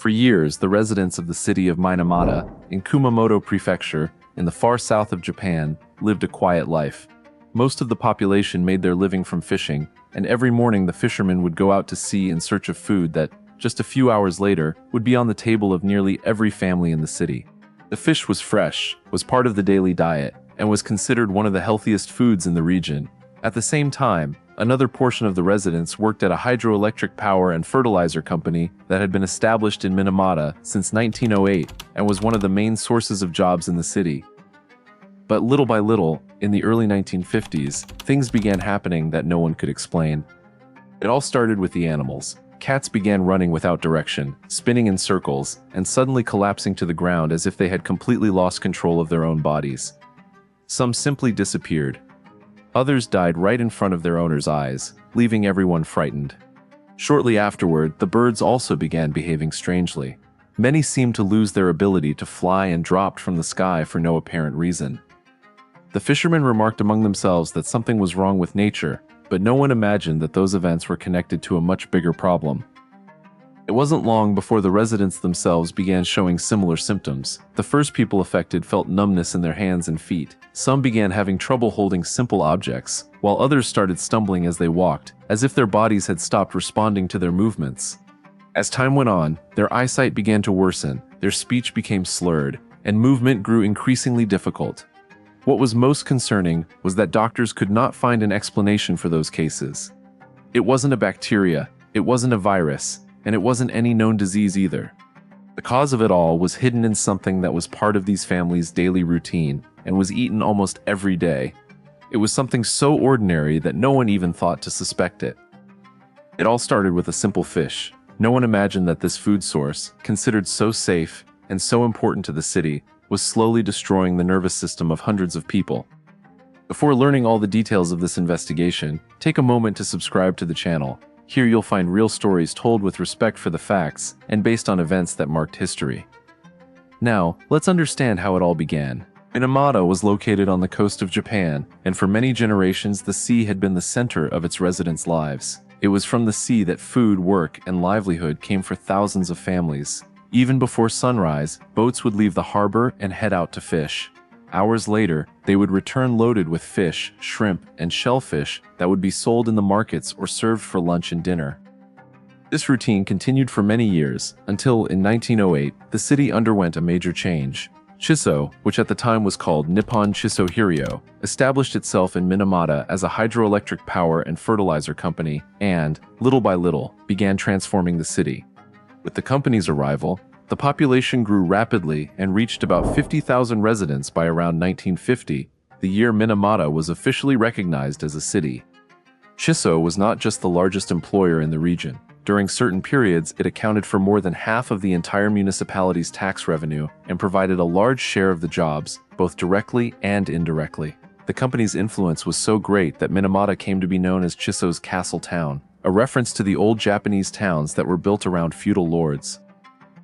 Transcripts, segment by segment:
For years, the residents of the city of Minamata, in Kumamoto Prefecture, in the far south of Japan, lived a quiet life. Most of the population made their living from fishing, and every morning the fishermen would go out to sea in search of food that, just a few hours later, would be on the table of nearly every family in the city. The fish was fresh, was part of the daily diet, and was considered one of the healthiest foods in the region. At the same time, another portion of the residents worked at a hydroelectric power and fertilizer company that had been established in Minamata since 1908 and was one of the main sources of jobs in the city. But little by little, in the early 1950s, things began happening that no one could explain. It all started with the animals. Cats began running without direction, spinning in circles, and suddenly collapsing to the ground as if they had completely lost control of their own bodies. Some simply disappeared. Others died right in front of their owners' eyes, leaving everyone frightened. Shortly afterward, the birds also began behaving strangely. Many seemed to lose their ability to fly and dropped from the sky for no apparent reason. The fishermen remarked among themselves that something was wrong with nature, but no one imagined that those events were connected to a much bigger problem. It wasn't long before the residents themselves began showing similar symptoms. The first people affected felt numbness in their hands and feet. Some began having trouble holding simple objects, while others started stumbling as they walked, as if their bodies had stopped responding to their movements. As time went on, their eyesight began to worsen, their speech became slurred, and movement grew increasingly difficult. What was most concerning was that doctors could not find an explanation for those cases. It wasn't a bacteria, it wasn't a virus, and it wasn't any known disease either. The cause of it all was hidden in something that was part of these families' daily routine and was eaten almost every day. It was something so ordinary that no one even thought to suspect it. It all started with a simple fish. No one imagined that this food source, considered so safe and so important to the city, was slowly destroying the nervous system of hundreds of people. Before learning all the details of this investigation, take a moment to subscribe to the channel. Here you'll find real stories told with respect for the facts and based on events that marked history. Now, let's understand how it all began. Minamata was located on the coast of Japan, and for many generations the sea had been the center of its residents' lives. It was from the sea that food, work, and livelihood came for thousands of families. Even before sunrise, boats would leave the harbor and head out to fish. Hours later, they would return loaded with fish, shrimp, and shellfish that would be sold in the markets or served for lunch and dinner. This routine continued for many years, until in 1908, the city underwent a major change. Chiso, which at the time was called Nippon Chiso Hiryo, established itself in Minamata as a hydroelectric power and fertilizer company and, little by little, began transforming the city. With the company's arrival, the population grew rapidly and reached about 50,000 residents by around 1950, the year Minamata was officially recognized as a city. Chiso was not just the largest employer in the region. During certain periods, it accounted for more than half of the entire municipality's tax revenue and provided a large share of the jobs, both directly and indirectly. The company's influence was so great that Minamata came to be known as Chiso's Castle Town, a reference to the old Japanese towns that were built around feudal lords.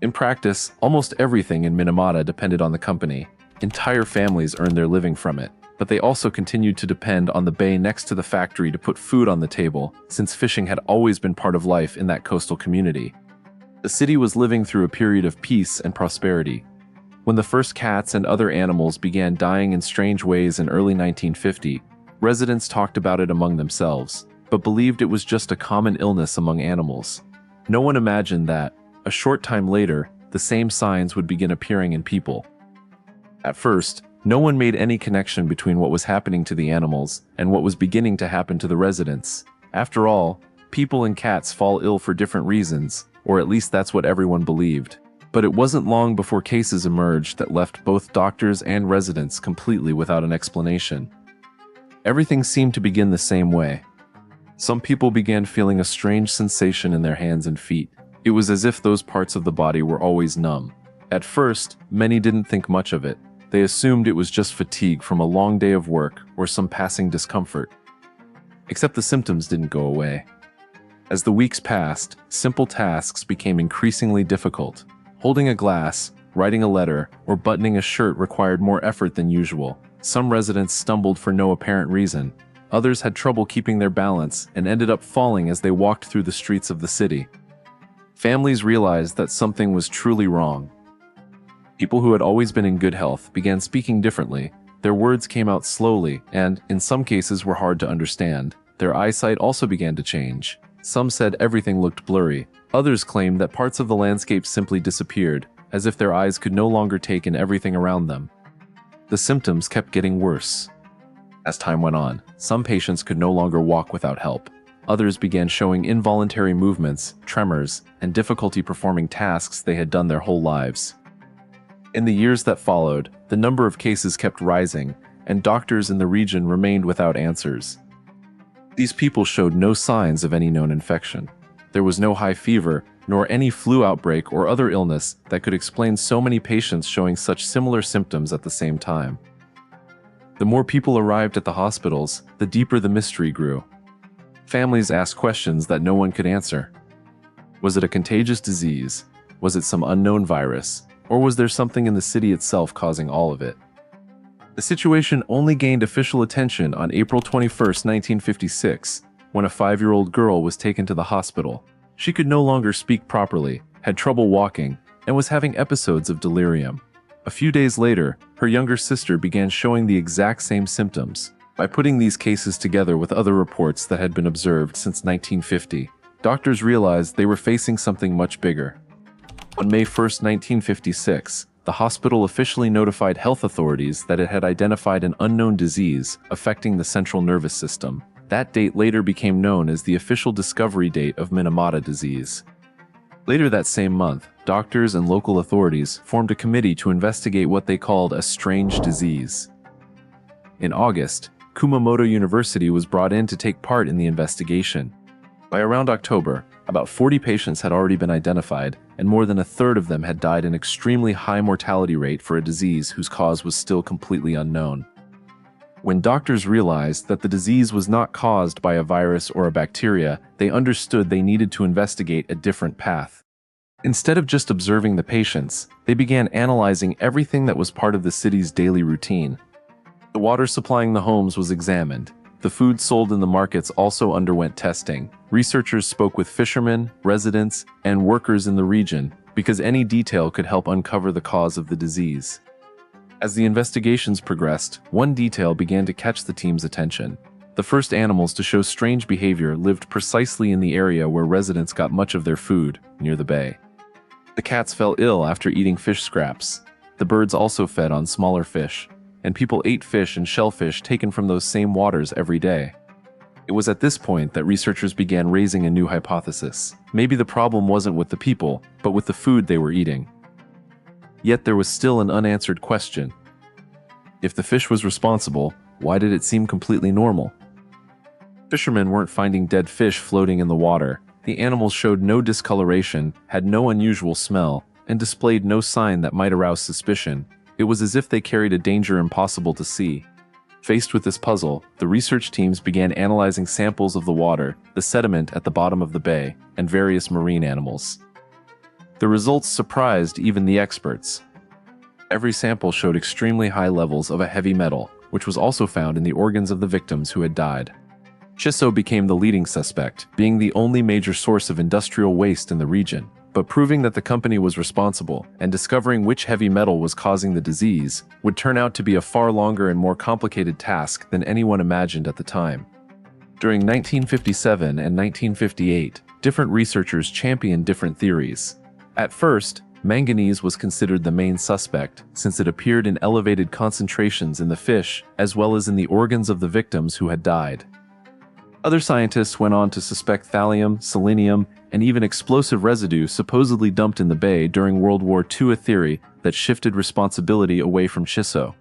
In practice, almost everything in Minamata depended on the company. Entire families earned their living from it, but they also continued to depend on the bay next to the factory to put food on the table, since fishing had always been part of life in that coastal community. The city was living through a period of peace and prosperity. When the first cats and other animals began dying in strange ways in early 1950, residents talked about it among themselves, but believed it was just a common illness among animals. No one imagined that, a short time later, the same signs would begin appearing in people. At first, no one made any connection between what was happening to the animals and what was beginning to happen to the residents. After all, people and cats fall ill for different reasons, or at least that's what everyone believed. But it wasn't long before cases emerged that left both doctors and residents completely without an explanation. Everything seemed to begin the same way. Some people began feeling a strange sensation in their hands and feet. It was as if those parts of the body were always numb. At first, many didn't think much of it. They assumed it was just fatigue from a long day of work or some passing discomfort. Except the symptoms didn't go away. As the weeks passed, simple tasks became increasingly difficult. Holding a glass, writing a letter, or buttoning a shirt required more effort than usual. Some residents stumbled for no apparent reason. Others had trouble keeping their balance and ended up falling as they walked through the streets of the city. Families realized that something was truly wrong. People who had always been in good health began speaking differently. Their words came out slowly and, in some cases, were hard to understand. Their eyesight also began to change. Some said everything looked blurry. Others claimed that parts of the landscape simply disappeared, as if their eyes could no longer take in everything around them. The symptoms kept getting worse. As time went on, some patients could no longer walk without help. Others began showing involuntary movements, tremors, and difficulty performing tasks they had done their whole lives. In the years that followed, the number of cases kept rising, and doctors in the region remained without answers. These people showed no signs of any known infection. There was no high fever, nor any flu outbreak or other illness that could explain so many patients showing such similar symptoms at the same time. The more people arrived at the hospitals, the deeper the mystery grew. Families asked questions that no one could answer. Was it a contagious disease? Was it some unknown virus? Or was there something in the city itself causing all of it? The situation only gained official attention on April 21, 1956, when a 5-year-old girl was taken to the hospital. She could no longer speak properly, had trouble walking, and was having episodes of delirium. A few days later, her younger sister began showing the exact same symptoms. By putting these cases together with other reports that had been observed since 1950, doctors realized they were facing something much bigger. On May 1, 1956, the hospital officially notified health authorities that it had identified an unknown disease affecting the central nervous system. That date later became known as the official discovery date of Minamata disease. Later that same month, doctors and local authorities formed a committee to investigate what they called a strange disease. In August, Kumamoto University was brought in to take part in the investigation. By around October, about 40 patients had already been identified, and more than a third of them had died an extremely high mortality rate for a disease whose cause was still completely unknown. When doctors realized that the disease was not caused by a virus or a bacteria, they understood they needed to investigate a different path. Instead of just observing the patients, they began analyzing everything that was part of the city's daily routine. The water supplying the homes was examined. The food sold in the markets also underwent testing. Researchers spoke with fishermen, residents, and workers in the region because any detail could help uncover the cause of the disease. As the investigations progressed, one detail began to catch the team's attention. The first animals to show strange behavior lived precisely in the area where residents got much of their food, near the bay. The cats fell ill after eating fish scraps. The birds also fed on smaller fish, and people ate fish and shellfish taken from those same waters every day. It was at this point that researchers began raising a new hypothesis. Maybe the problem wasn't with the people, but with the food they were eating. Yet there was still an unanswered question. If the fish was responsible, why did it seem completely normal? Fishermen weren't finding dead fish floating in the water. The animals showed no discoloration, had no unusual smell, and displayed no sign that might arouse suspicion. It was as if they carried a danger impossible to see. Faced with this puzzle, the research teams began analyzing samples of the water, the sediment at the bottom of the bay, and various marine animals. The results surprised even the experts. Every sample showed extremely high levels of a heavy metal, which was also found in the organs of the victims who had died. Chiso became the leading suspect, being the only major source of industrial waste in the region. But proving that the company was responsible and discovering which heavy metal was causing the disease would turn out to be a far longer and more complicated task than anyone imagined at the time. During 1957 and 1958, different researchers championed different theories. At first, manganese was considered the main suspect since it appeared in elevated concentrations in the fish as well as in the organs of the victims who had died. Other scientists went on to suspect thallium, selenium, and even explosive residue supposedly dumped in the bay during World War II, a theory that shifted responsibility away from Chiso.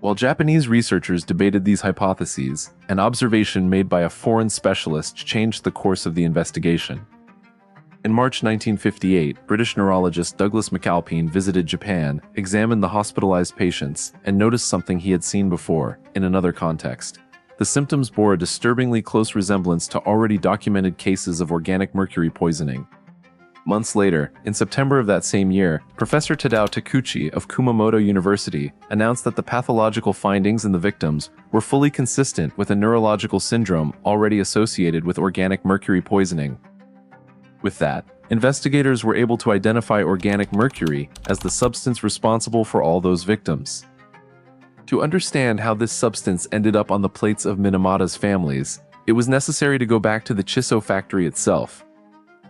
While Japanese researchers debated these hypotheses, an observation made by a foreign specialist changed the course of the investigation. In March 1958, British neurologist Douglas McAlpine visited Japan, examined the hospitalized patients, and noticed something he had seen before, in another context. The symptoms bore a disturbingly close resemblance to already documented cases of organic mercury poisoning. Months later, in September of that same year, Professor Tadao Takuchi of Kumamoto University announced that the pathological findings in the victims were fully consistent with a neurological syndrome already associated with organic mercury poisoning. With that, Investigators were able to identify organic mercury as the substance responsible for all those victims. To understand how this substance ended up on the plates of Minamata's families, it was necessary to go back to the Chiso factory itself.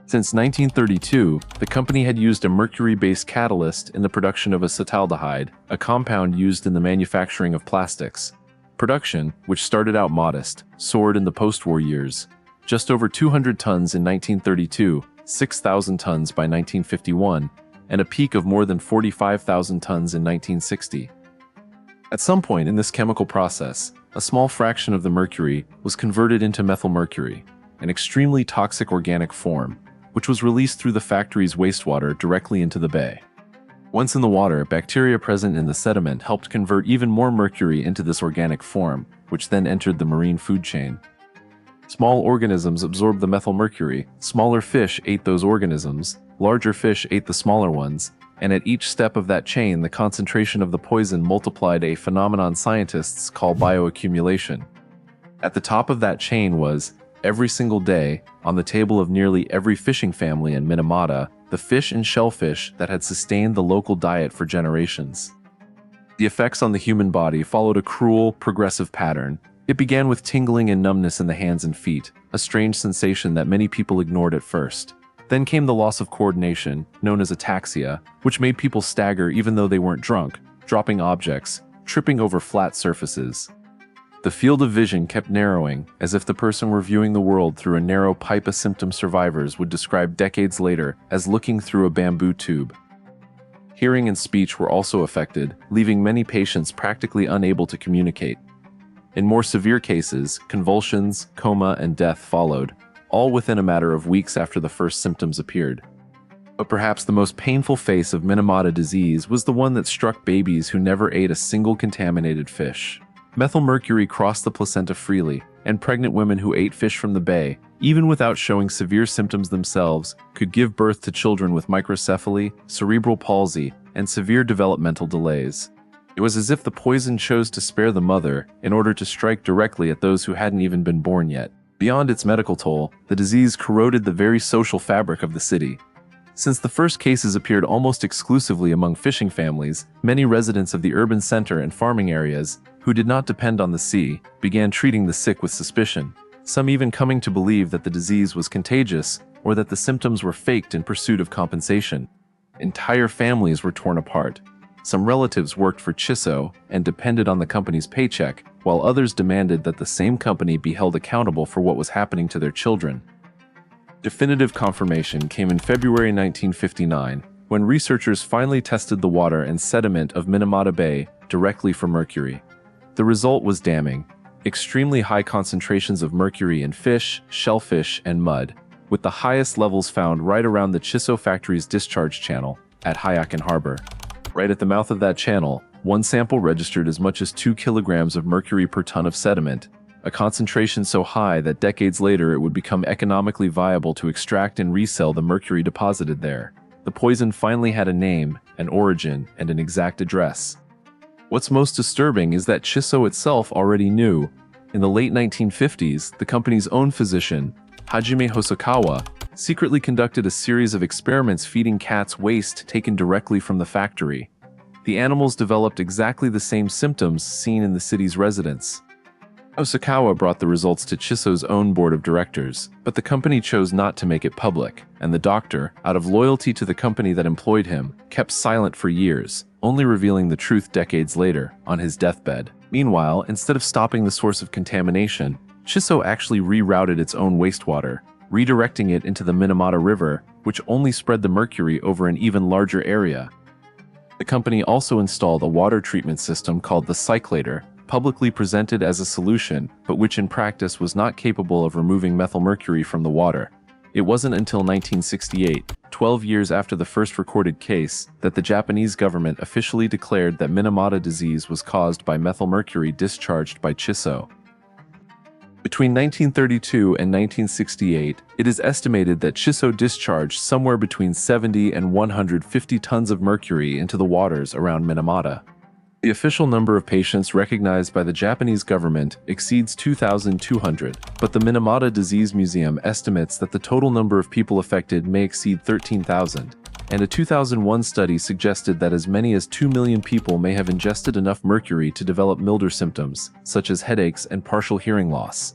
Since 1932, the company had used a mercury-based catalyst in the production of acetaldehyde, a compound used in the manufacturing of plastics. Production, which started out modest, soared in the post-war years. Just over 200 tons in 1932, 6,000 tons by 1951, and a peak of more than 45,000 tons in 1960. At some point in this chemical process, a small fraction of the mercury was converted into methylmercury, an extremely toxic organic form, which was released through the factory's wastewater directly into the bay. Once in the water, bacteria present in the sediment helped convert even more mercury into this organic form, which then entered the marine food chain. Small organisms absorbed the methylmercury, smaller fish ate those organisms, larger fish ate the smaller ones, and at each step of that chain the concentration of the poison multiplied, a phenomenon scientists call bioaccumulation. At the top of that chain was, every single day, on the table of nearly every fishing family in Minamata, the fish and shellfish that had sustained the local diet for generations. The effects on the human body followed a cruel, progressive pattern. It began with tingling and numbness in the hands and feet, a strange sensation that many people ignored at first. Then came the loss of coordination, known as ataxia, which made people stagger even though they weren't drunk, dropping objects, tripping over flat surfaces. The field of vision kept narrowing, as if the person were viewing the world through a narrow pipe. A symptom survivors would describe decades later as looking through a bamboo tube. Hearing and speech were also affected, leaving many patients practically unable to communicate. In more severe cases, convulsions, coma, and death followed, all within a matter of weeks after the first symptoms appeared. But perhaps the most painful face of Minamata disease was the one that struck babies who never ate a single contaminated fish. Methylmercury crossed the placenta freely, and pregnant women who ate fish from the bay, even without showing severe symptoms themselves, could give birth to children with microcephaly, cerebral palsy, and severe developmental delays. It was as if the poison chose to spare the mother in order to strike directly at those who hadn't even been born yet. Beyond its medical toll, the disease corroded the very social fabric of the city. Since the first cases appeared almost exclusively among fishing families, many residents of the urban center and farming areas, who did not depend on the sea, began treating the sick with suspicion, some even coming to believe that the disease was contagious or that the symptoms were faked in pursuit of compensation. Entire families were torn apart. Some relatives worked for Chiso and depended on the company's paycheck, while others demanded that the same company be held accountable for what was happening to their children. Definitive confirmation came in February 1959, when researchers finally tested the water and sediment of Minamata Bay directly for mercury. The result was damning: extremely high concentrations of mercury in fish, shellfish, and mud, with the highest levels found right around the Chiso factory's discharge channel at Hyakken Harbor. Right at the mouth of that channel, one sample registered as much as 2 kilograms of mercury per ton of sediment, a concentration so high that decades later it would become economically viable to extract and resell the mercury deposited there. The poison finally had a name, an origin, and an exact address. What's most disturbing is that Chiso itself already knew. In the late 1950s, the company's own physician, Hajime Hosokawa, secretly conducted a series of experiments feeding cats waste taken directly from the factory. The animals developed exactly the same symptoms seen in the city's residents. Hosokawa brought the results to Chiso's own board of directors, but the company chose not to make it public, and the doctor, out of loyalty to the company that employed him, kept silent for years, only revealing the truth decades later, on his deathbed. Meanwhile, instead of stopping the source of contamination, Chiso actually rerouted its own wastewater, redirecting it into the Minamata River, which only spread the mercury over an even larger area. The company also installed a water treatment system called the cyclator, publicly presented as a solution, but which in practice was not capable of removing methylmercury from the water. It wasn't until 1968, 12 years after the first recorded case, that the Japanese government officially declared that Minamata disease was caused by methylmercury discharged by Chiso. Between 1932 and 1968, it is estimated that Chiso discharged somewhere between 70 and 150 tons of mercury into the waters around Minamata. The official number of patients recognized by the Japanese government exceeds 2,200, but the Minamata Disease Museum estimates that the total number of people affected may exceed 13,000, and a 2001 study suggested that as many as 2 million people may have ingested enough mercury to develop milder symptoms, such as headaches and partial hearing loss.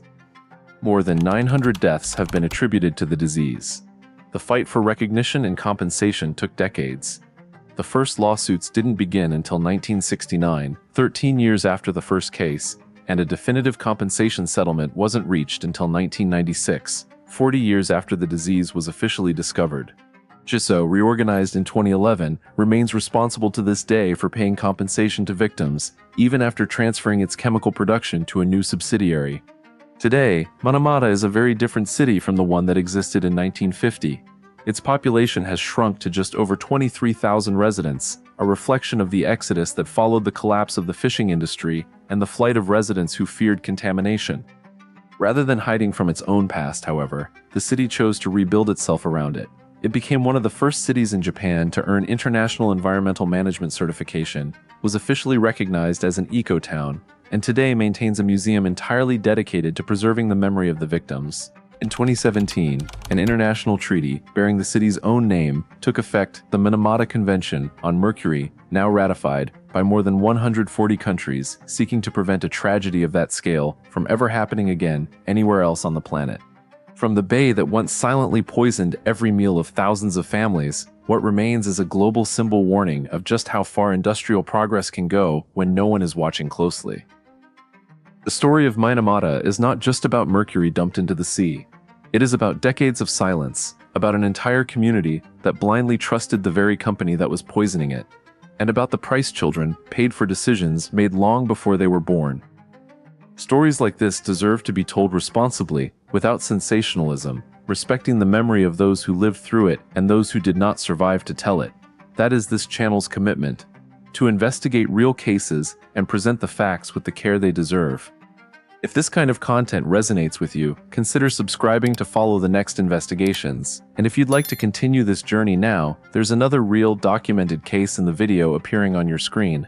More than 900 deaths have been attributed to the disease. The fight for recognition and compensation took decades. The first lawsuits didn't begin until 1969, 13 years after the first case, and a definitive compensation settlement wasn't reached until 1996, 40 years after the disease was officially discovered. JISO, reorganized in 2011, remains responsible to this day for paying compensation to victims, even after transferring its chemical production to a new subsidiary. Today, Minamata is a very different city from the one that existed in 1950. Its population has shrunk to just over 23,000 residents, a reflection of the exodus that followed the collapse of the fishing industry and the flight of residents who feared contamination. Rather than hiding from its own past, however, the city chose to rebuild itself around it. It became one of the first cities in Japan to earn International Environmental Management certification, was officially recognized as an eco-town, and today maintains a museum entirely dedicated to preserving the memory of the victims. In 2017, an international treaty bearing the city's own name took effect, the Minamata Convention on Mercury, now ratified by more than 140 countries, seeking to prevent a tragedy of that scale from ever happening again anywhere else on the planet. From the bay that once silently poisoned every meal of thousands of families, what remains is a global symbol warning of just how far industrial progress can go when no one is watching closely. The story of Minamata is not just about mercury dumped into the sea. It is about decades of silence, about an entire community that blindly trusted the very company that was poisoning it, and about the price children paid for decisions made long before they were born. Stories like this deserve to be told responsibly, without sensationalism, respecting the memory of those who lived through it and those who did not survive to tell it. That is this channel's commitment: to investigate real cases and present the facts with the care they deserve. If this kind of content resonates with you, consider subscribing to follow the next investigations. And if you'd like to continue this journey now, there's another real documented case in the video appearing on your screen.